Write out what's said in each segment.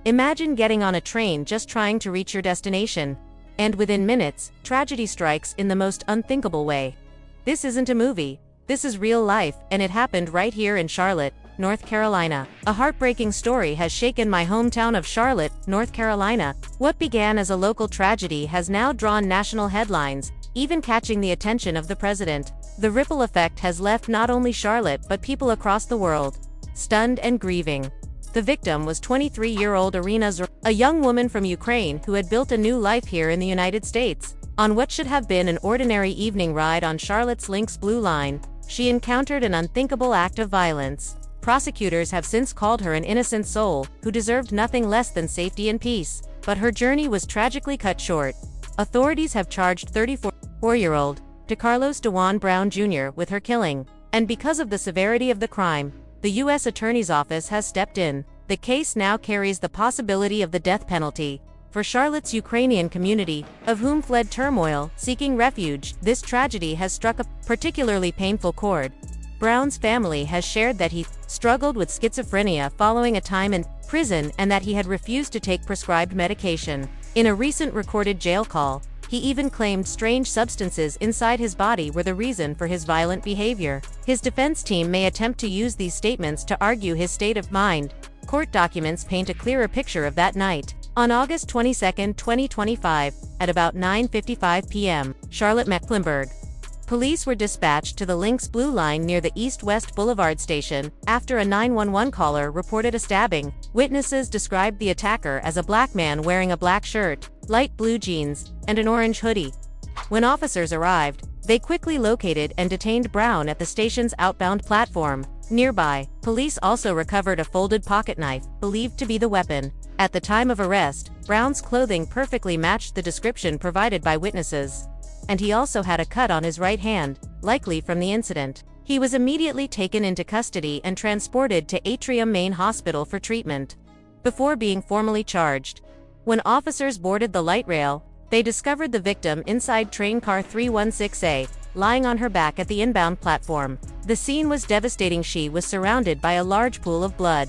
Imagine getting on a train just trying to reach your destination. And within minutes, tragedy strikes in the most unthinkable way. This isn't a movie. This is real life, and it happened right here in Charlotte, North Carolina. A heartbreaking story has shaken my hometown of Charlotte, North Carolina. What began as a local tragedy has now drawn national headlines, even catching the attention of the president. The ripple effect has left not only Charlotte but people across the world stunned and grieving. The victim was 23-year-old Irina Zor, a young woman from Ukraine who had built a new life here in the United States. On what should have been an ordinary evening ride on Charlotte's Lynx Blue Line, she encountered an unthinkable act of violence. Prosecutors have since called her an innocent soul who deserved nothing less than safety and peace, but her journey was tragically cut short. Authorities have charged 34-year-old DeCarlos Brown Jr. with her killing, and because of the severity of the crime, the U.S. Attorney's Office has stepped in. The case now carries the possibility of the death penalty. For Charlotte's Ukrainian community, of whom fled turmoil, seeking refuge, this tragedy has struck a particularly painful chord. Brown's family has shared that he struggled with schizophrenia following a time in prison and that he had refused to take prescribed medication. In a recent recorded jail call, he even claimed strange substances inside his body were the reason for his violent behavior. His defense team may attempt to use these statements to argue his state of mind. Court documents paint a clearer picture of that night. On August 22, 2025, at about 9:55 p.m., Charlotte, Mecklenburg, police were dispatched to the Lynx Blue Line near the East-West Boulevard station after a 911 caller reported a stabbing. Witnesses described the attacker as a black man wearing a black shirt, light blue jeans, and an orange hoodie. When officers arrived, they quickly located and detained Brown at the station's outbound platform. Nearby, police also recovered a folded pocket knife, believed to be the weapon. At the time of arrest, Brown's clothing perfectly matched the description provided by witnesses, and he also had a cut on his right hand, likely from the incident. He was immediately taken into custody and transported to Atrium Main Hospital for treatment, before being formally charged. When officers boarded the light rail, they discovered the victim inside train car 316A, lying on her back at the inbound platform. The scene was devastating. She was surrounded by a large pool of blood,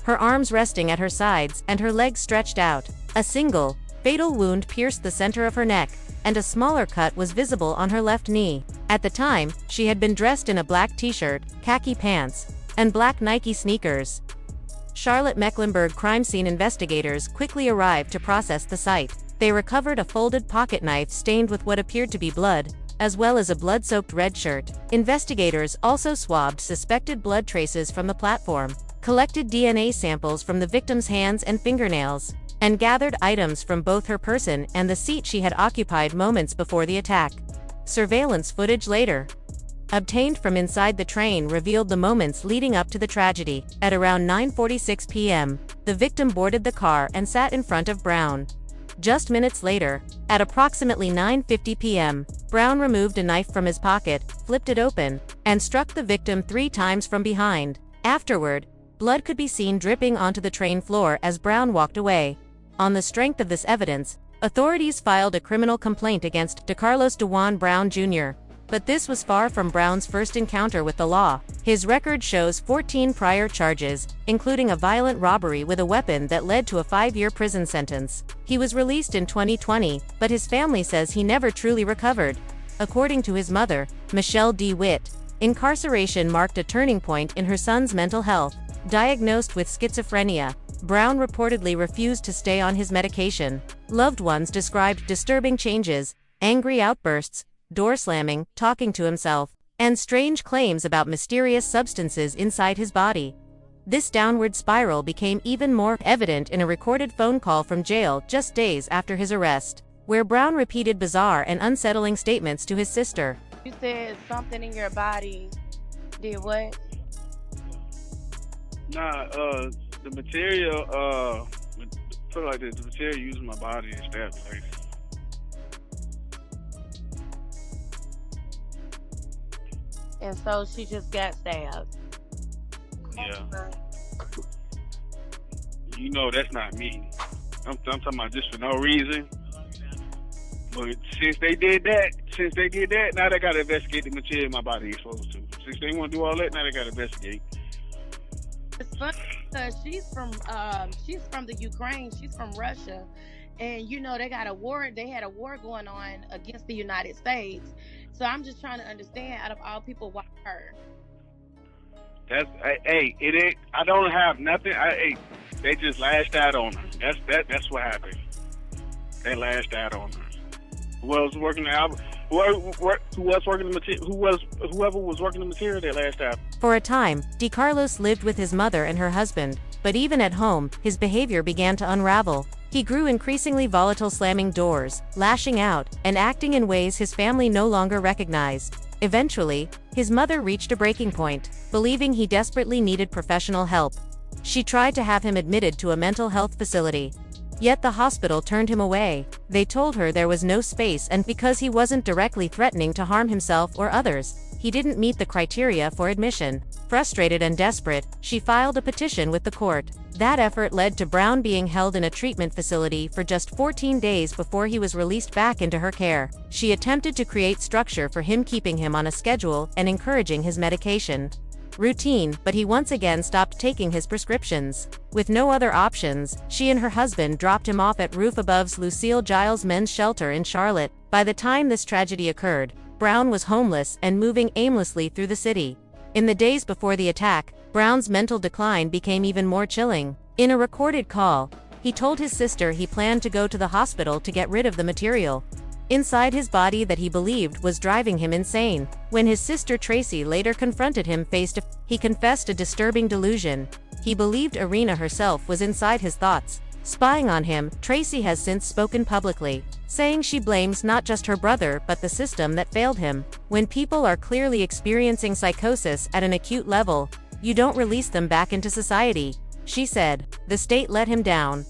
her arms resting at her sides and her legs stretched out. A single, fatal wound pierced the center of her neck, and a smaller cut was visible on her left knee. At the time, she had been dressed in a black t-shirt, khaki pants, and black Nike sneakers. Charlotte Mecklenburg crime scene investigators quickly arrived to process the site. They recovered a folded pocket knife stained with what appeared to be blood, as well as a blood-soaked red shirt. Investigators also swabbed suspected blood traces from the platform, collected DNA samples from the victim's hands and fingernails, and gathered items from both her person and the seat she had occupied moments before the attack. Surveillance footage later obtained from inside the train revealed the moments leading up to the tragedy. At around 9:46 p.m., the victim boarded the car and sat in front of Brown. Just minutes later, at approximately 9:50 p.m., Brown removed a knife from his pocket, flipped it open, and struck the victim 3 times from behind. Afterward, blood could be seen dripping onto the train floor as Brown walked away. On the strength of this evidence, authorities filed a criminal complaint against DeCarlos Brown Jr., but this was far from Brown's first encounter with the law. His record shows 14 prior charges, including a violent robbery with a weapon that led to a 5-year prison sentence. He was released in 2020, but his family says he never truly recovered. According to his mother, Michelle D. Witt, incarceration marked a turning point in her son's mental health. Diagnosed with schizophrenia, Brown reportedly refused to stay on his medication. Loved ones described disturbing changes, angry outbursts, door slamming, talking to himself, and strange claims about mysterious substances inside his body. This downward spiral became even more evident in a recorded phone call from jail just days after his arrest, where Brown repeated bizarre and unsettling statements to his sister. You said something in your body did what? Nah, the material, put it like this, the material using my body and stabbed the lady. And so she just got stabbed. Yeah. You know that's not me. I'm talking about just for no reason. But since they did that, now they gotta investigate the material my body is exposed to. Since they want to do all that, now they gotta investigate. It's funny because she's from the Ukraine. She's from Russia, and they got a war. They had a war going on against the United States. So I'm just trying to understand, out of all people, why her? It ain't. I don't have nothing. They just lashed out on her. That's what happened. They lashed out on her. Whoever was working the material, they lashed out. For a time, DeCarlos lived with his mother and her husband, but even at home, his behavior began to unravel. He grew increasingly volatile, slamming doors, lashing out, and acting in ways his family no longer recognized. Eventually, his mother reached a breaking point, believing he desperately needed professional help. She tried to have him admitted to a mental health facility. Yet the hospital turned him away. They told her there was no space, and because he wasn't directly threatening to harm himself or others, he didn't meet the criteria for admission. Frustrated and desperate, she filed a petition with the court. That effort led to Brown being held in a treatment facility for just 14 days before he was released back into her care. She attempted to create structure for him, keeping him on a schedule and encouraging his medication routine, but he once again stopped taking his prescriptions. With no other options, she and her husband dropped him off at Roof Above's Lucille Giles Men's Shelter in Charlotte. By the time this tragedy occurred, Brown was homeless and moving aimlessly through the city. In the days before the attack, Brown's mental decline became even more chilling. In a recorded call, he told his sister he planned to go to the hospital to get rid of the material inside his body that he believed was driving him insane. When his sister Tracy later confronted him face-to-face, he confessed a disturbing delusion. He believed Irina herself was inside his thoughts, spying on him. Tracy has since spoken publicly, saying she blames not just her brother but the system that failed him. When people are clearly experiencing psychosis at an acute level, you don't release them back into society, she said. The state let him down.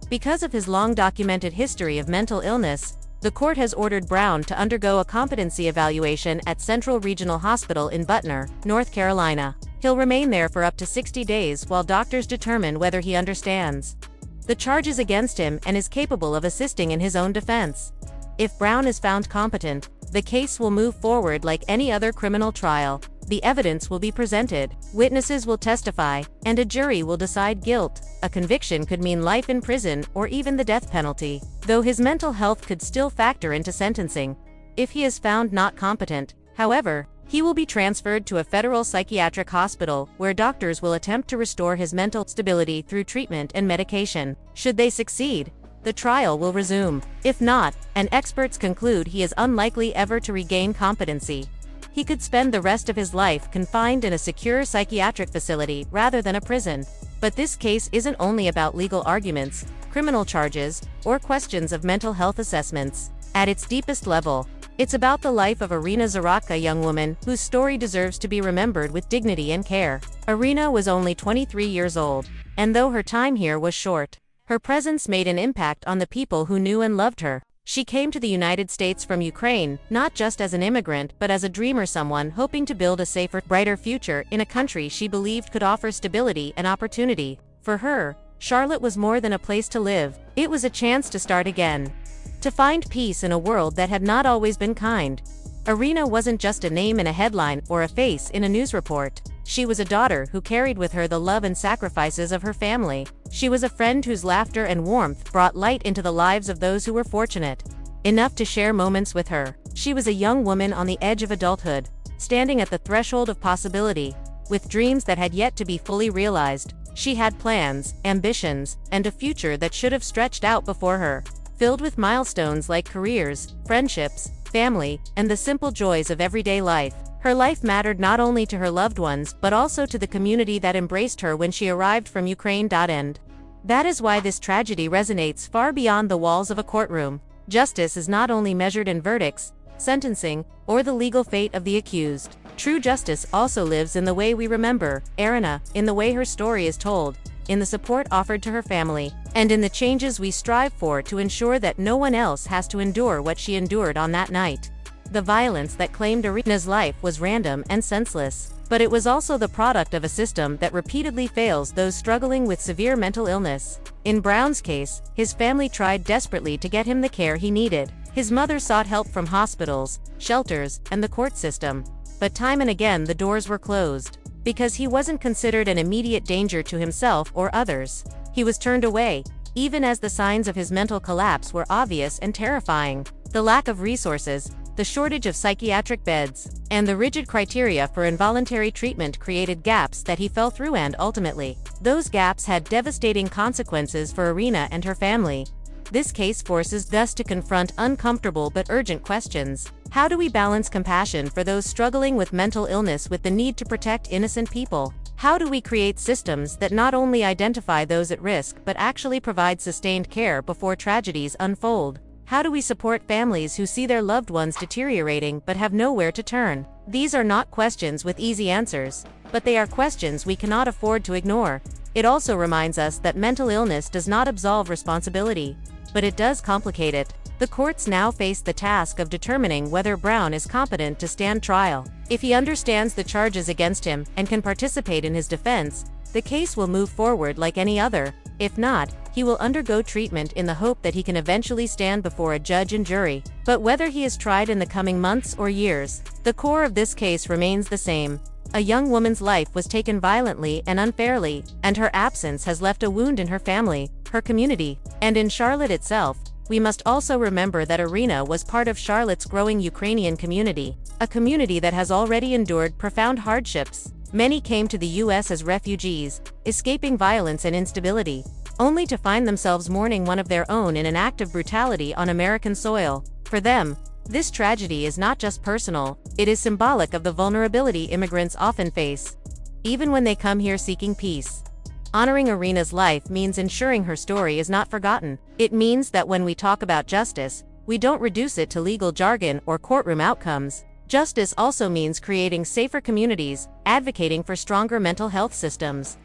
Because of his long documented history of mental illness, the court has ordered Brown to undergo a competency evaluation at Central Regional Hospital in Butner, North Carolina. He'll remain there for up to 60 days while doctors determine whether he understands the charges against him and is capable of assisting in his own defense. If Brown is found competent, the case will move forward like any other criminal trial. The evidence will be presented, witnesses will testify, and a jury will decide guilt. A conviction could mean life in prison or even the death penalty, though his mental health could still factor into sentencing. If he is found not competent, however, he will be transferred to a federal psychiatric hospital where doctors will attempt to restore his mental stability through treatment and medication. Should they succeed, the trial will resume. If not, and experts conclude he is unlikely ever to regain competency, he could spend the rest of his life confined in a secure psychiatric facility rather than a prison. But this case isn't only about legal arguments, criminal charges, or questions of mental health assessments. At its deepest level, it's about the life of Irina Zaratka, a young woman whose story deserves to be remembered with dignity and care. Irina was only 23 years old, and though her time here was short, her presence made an impact on the people who knew and loved her. She came to the United States from Ukraine, not just as an immigrant but as a dreamer, someone hoping to build a safer, brighter future in a country she believed could offer stability and opportunity. For her, Charlotte was more than a place to live. It was a chance to start again, to find peace in a world that had not always been kind. Irina wasn't just a name in a headline or a face in a news report. She was a daughter who carried with her the love and sacrifices of her family. She was a friend whose laughter and warmth brought light into the lives of those who were fortunate enough to share moments with her. She was a young woman on the edge of adulthood, standing at the threshold of possibility, with dreams that had yet to be fully realized. She had plans, ambitions, and a future that should have stretched out before her, filled with milestones like careers, friendships, family, and the simple joys of everyday life. Her life mattered not only to her loved ones but also to the community that embraced her when she arrived from Ukraine. That is why this tragedy resonates far beyond the walls of a courtroom. Justice is not only measured in verdicts, sentencing, or the legal fate of the accused. True justice also lives in the way we remember Irina, in the way her story is told, in the support offered to her family, and in the changes we strive for to ensure that no one else has to endure what she endured on that night. The violence that claimed Irina's life was random and senseless, but it was also the product of a system that repeatedly fails those struggling with severe mental illness. In Brown's case, his family tried desperately to get him the care he needed. His mother sought help from hospitals, shelters, and the court system, but time and again the doors were closed. because he wasn't considered an immediate danger to himself or others. He was turned away, even as the signs of his mental collapse were obvious and terrifying. The lack of resources, the shortage of psychiatric beds, and the rigid criteria for involuntary treatment created gaps that he fell through, and ultimately, those gaps had devastating consequences for Irina and her family. This case forces us to confront uncomfortable but urgent questions. How do we balance compassion for those struggling with mental illness with the need to protect innocent people? How do we create systems that not only identify those at risk but actually provide sustained care before tragedies unfold? How do we support families who see their loved ones deteriorating but have nowhere to turn? These are not questions with easy answers, but they are questions we cannot afford to ignore. It also reminds us that mental illness does not absolve responsibility, but it does complicate it. The courts now face the task of determining whether Brown is competent to stand trial. If he understands the charges against him and can participate in his defense, the case will move forward like any other. If not, he will undergo treatment in the hope that he can eventually stand before a judge and jury. But whether he is tried in the coming months or years, the core of this case remains the same. A young woman's life was taken violently and unfairly, and her absence has left a wound in her family, her community, and in Charlotte itself. We must also remember that Irina was part of Charlotte's growing Ukrainian community, a community that has already endured profound hardships. Many came to the U.S. as refugees, escaping violence and instability, only to find themselves mourning one of their own in an act of brutality on American soil. For them, this tragedy is not just personal, it is symbolic of the vulnerability immigrants often face, even when they come here seeking peace. Honoring Irina's life means ensuring her story is not forgotten. It means that when we talk about justice, we don't reduce it to legal jargon or courtroom outcomes. Justice also means creating safer communities, advocating for stronger mental health systems,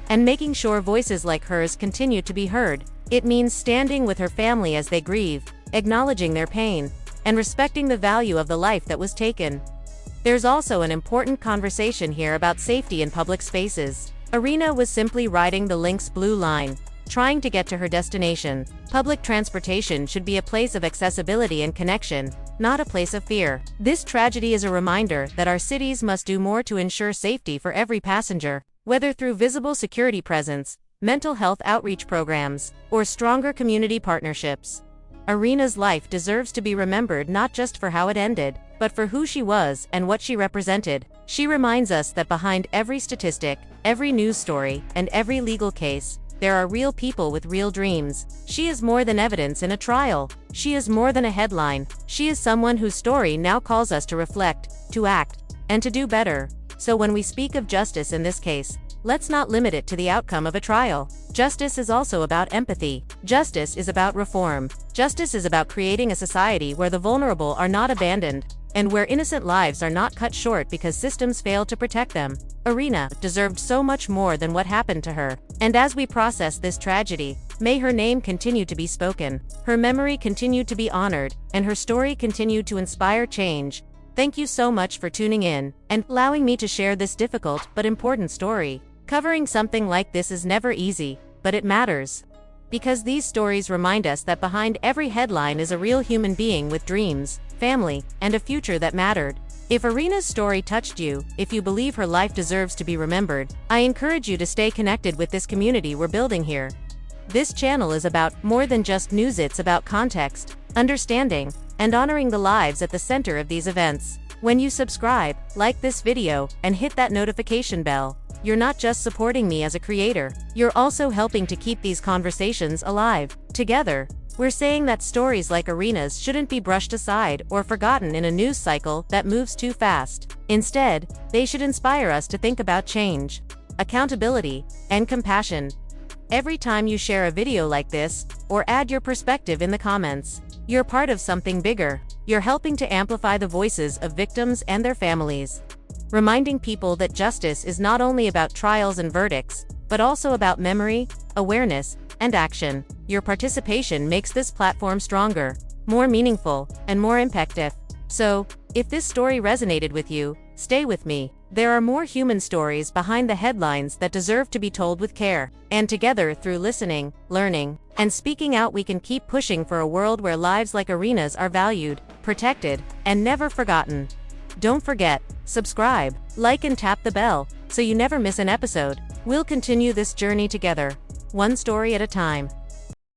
and making sure voices like hers continue to be heard. It means standing with her family as they grieve, acknowledging their pain, and respecting the value of the life that was taken. There's also an important conversation here about safety in public spaces. Irina was simply riding the Lynx Blue Line, trying to get to her destination. Public transportation should be a place of accessibility and connection, not a place of fear. This tragedy is a reminder that our cities must do more to ensure safety for every passenger, whether through visible security presence, mental health outreach programs, or stronger community partnerships. Irina's life deserves to be remembered not just for how it ended, but for who she was and what she represented. She reminds us that behind every statistic, every news story, and every legal case, there are real people with real dreams. She is more than evidence in a trial. She is more than a headline. She is someone whose story now calls us to reflect, to act, and to do better. So when we speak of justice in this case, let's not limit it to the outcome of a trial. Justice is also about empathy. Justice is about reform. Justice is about creating a society where the vulnerable are not abandoned, and where innocent lives are not cut short because systems fail to protect them. Irina deserved so much more than what happened to her. And as we process this tragedy, may her name continue to be spoken, her memory continue to be honored, and her story continue to inspire change. Thank you so much for tuning in and allowing me to share this difficult but important story. Covering something like this is never easy, but it matters. Because these stories remind us that behind every headline is a real human being with dreams, family, and a future that mattered. If Irina's story touched you, if you believe her life deserves to be remembered, I encourage you to stay connected with this community we're building here. This channel is about more than just news, it's about context, understanding, and honoring the lives at the center of these events. When you subscribe, like this video, and hit that notification bell, you're not just supporting me as a creator, you're also helping to keep these conversations alive. Together, we're saying that stories like Irina's shouldn't be brushed aside or forgotten in a news cycle that moves too fast. Instead, they should inspire us to think about change, accountability, and compassion. Every time you share a video like this, or add your perspective in the comments, you're part of something bigger. You're helping to amplify the voices of victims and their families, reminding people that justice is not only about trials and verdicts, but also about memory, awareness, and action. Your participation makes this platform stronger, more meaningful, and more impactful. So, if this story resonated with you, stay with me. There are more human stories behind the headlines that deserve to be told with care. And together, through listening, learning, and speaking out, we can keep pushing for a world where lives like Irina's are valued, protected, and never forgotten. Don't forget, subscribe, like, and tap the bell. so you never miss an episode. We'll continue this journey together, one story at a time.